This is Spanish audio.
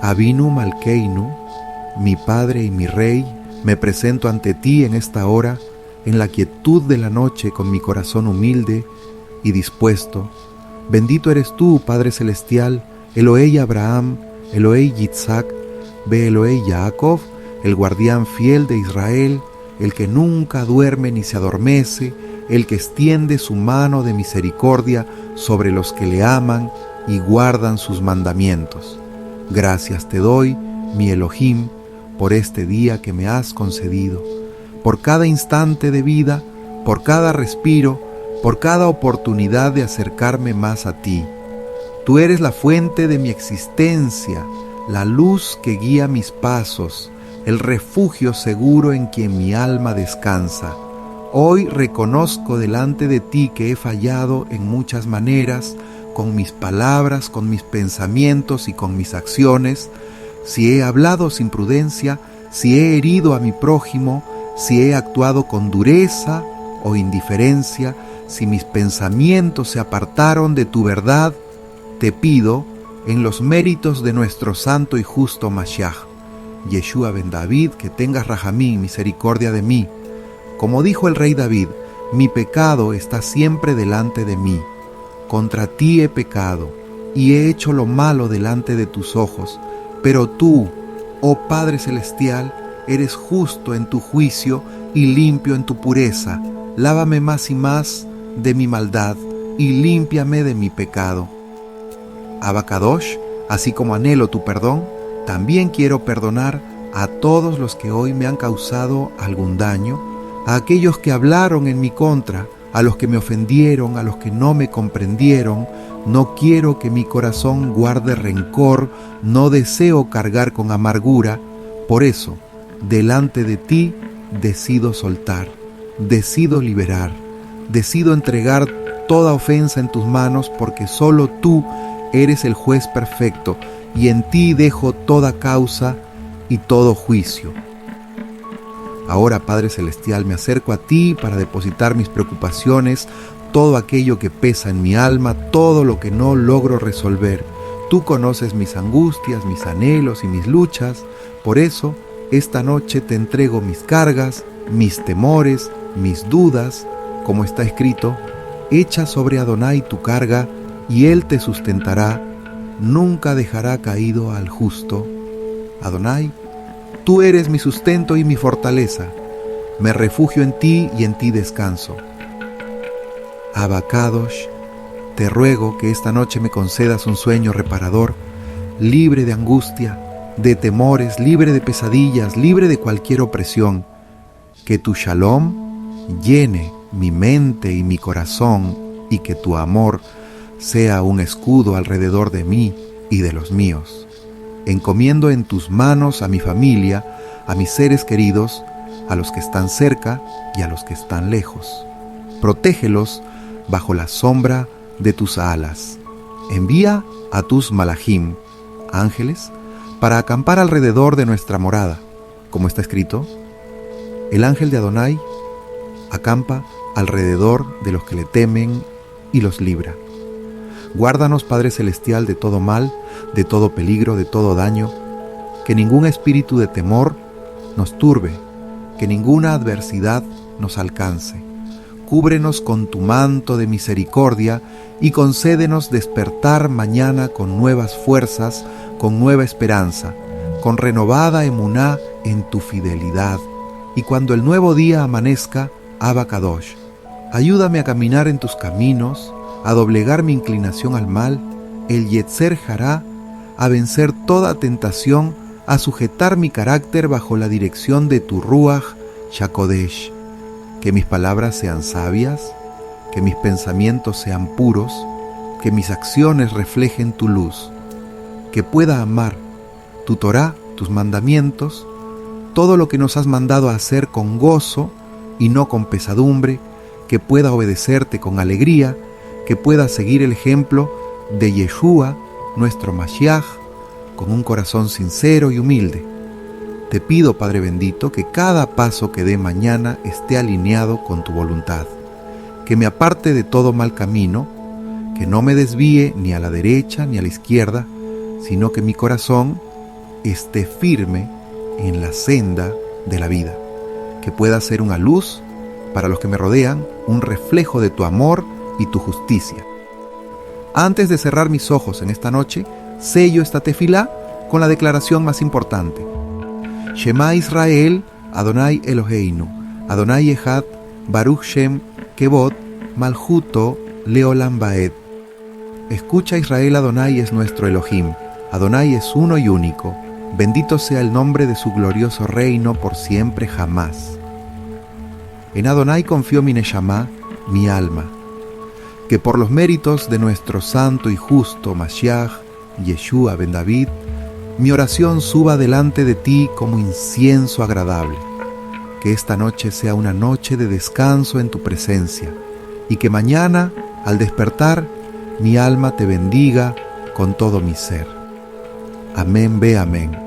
Avinu Malkeinu, mi Padre y mi Rey, me presento ante ti en esta hora, en la quietud de la noche, con mi corazón humilde y dispuesto. Bendito eres tú, Padre Celestial, Elohei Abraham, Elohei Yitzhak, Be Elohei Jacob, el guardián fiel de Israel, el que nunca duerme ni se adormece, el que extiende su mano de misericordia sobre los que le aman y guardan sus mandamientos. Gracias te doy, mi Elohim, por este día que me has concedido, por cada instante de vida, por cada respiro, por cada oportunidad de acercarme más a ti. Tú eres la fuente de mi existencia, la luz que guía mis pasos, el refugio seguro en quien mi alma descansa. Hoy reconozco delante de ti que he fallado en muchas maneras, con mis palabras, con mis pensamientos y con mis acciones. Si he hablado sin prudencia, si he herido a mi prójimo, si he actuado con dureza o indiferencia, si mis pensamientos se apartaron de tu verdad, te pido, en los méritos de nuestro santo y justo Mashiach, Yeshua ben David, que tengas rahamim, misericordia de mí. Como dijo el rey David, mi pecado está siempre delante de mí. Contra ti he pecado, y he hecho lo malo delante de tus ojos. Pero tú, oh Padre Celestial, eres justo en tu juicio y limpio en tu pureza. Lávame más y más de mi maldad, y límpiame de mi pecado. Abba Kadosh, así como anhelo tu perdón, también quiero perdonar a todos los que hoy me han causado algún daño, a aquellos que hablaron en mi contra, a los que me ofendieron, a los que no me comprendieron. No quiero que mi corazón guarde rencor, no deseo cargar con amargura. Por eso, delante de ti, decido soltar, decido liberar, decido entregar toda ofensa en tus manos, porque solo tú eres el juez perfecto, y en ti dejo toda causa y todo juicio. Ahora, Padre Celestial, me acerco a ti para depositar mis preocupaciones, todo aquello que pesa en mi alma, todo lo que no logro resolver. Tú conoces mis angustias, mis anhelos y mis luchas. Por eso, esta noche te entrego mis cargas, mis temores, mis dudas. Como está escrito, echa sobre Adonai tu carga, y él te sustentará. Nunca dejará caído al justo. Adonai, tú eres mi sustento y mi fortaleza. Me refugio en ti y en ti descanso. Abba Kadosh, te ruego que esta noche me concedas un sueño reparador, libre de angustia, de temores, libre de pesadillas, libre de cualquier opresión. Que tu shalom llene mi mente y mi corazón, y que tu amor sea un escudo alrededor de mí y de los míos. Encomiendo en tus manos a mi familia, a mis seres queridos, a los que están cerca y a los que están lejos. Protégelos bajo la sombra de tus alas. Envía a tus malajim, ángeles, para acampar alrededor de nuestra morada. Como está escrito, el ángel de Adonai acampa alrededor de los que le temen y los libra. Guárdanos, Padre Celestial, de todo mal, de todo peligro, de todo daño, que ningún espíritu de temor nos turbe, que ninguna adversidad nos alcance. Cúbrenos con tu manto de misericordia y concédenos despertar mañana con nuevas fuerzas, con nueva esperanza, con renovada emuná en tu fidelidad. Y cuando el nuevo día amanezca, Abba Kadosh, ayúdame a caminar en tus caminos, a doblegar mi inclinación al mal, el Yetzer Hará, a vencer toda tentación, a sujetar mi carácter bajo la dirección de tu Ruach Shakodesh. Que mis palabras sean sabias, que mis pensamientos sean puros, que mis acciones reflejen tu luz, que pueda amar tu Torá, tus mandamientos, todo lo que nos has mandado a hacer con gozo y no con pesadumbre, que pueda obedecerte con alegría, que pueda seguir el ejemplo de Yeshua, nuestro Mashiach, con un corazón sincero y humilde. Te pido, Padre bendito, que cada paso que dé mañana esté alineado con tu voluntad, que me aparte de todo mal camino, que no me desvíe ni a la derecha ni a la izquierda, sino que mi corazón esté firme en la senda de la vida, que pueda ser una luz para los que me rodean, un reflejo de tu amor y tu justicia. Antes de cerrar mis ojos en esta noche, sello esta tefilá con la declaración más importante. Shema Israel, Adonai Eloheinu, Adonai Echad, Baruch Shem, Kevod, Malchuto, Leolam Vaed. Escucha Israel, Adonai es nuestro Elohim, Adonai es uno y único, bendito sea el nombre de su glorioso reino por siempre jamás. En Adonai confió mi Neshama, mi alma, que por los méritos de nuestro santo y justo Mashiach, Yeshua ben David, mi oración suba delante de ti como incienso agradable. Que esta noche sea una noche de descanso en tu presencia, y que mañana, al despertar, mi alma te bendiga con todo mi ser. Amén, ve amén.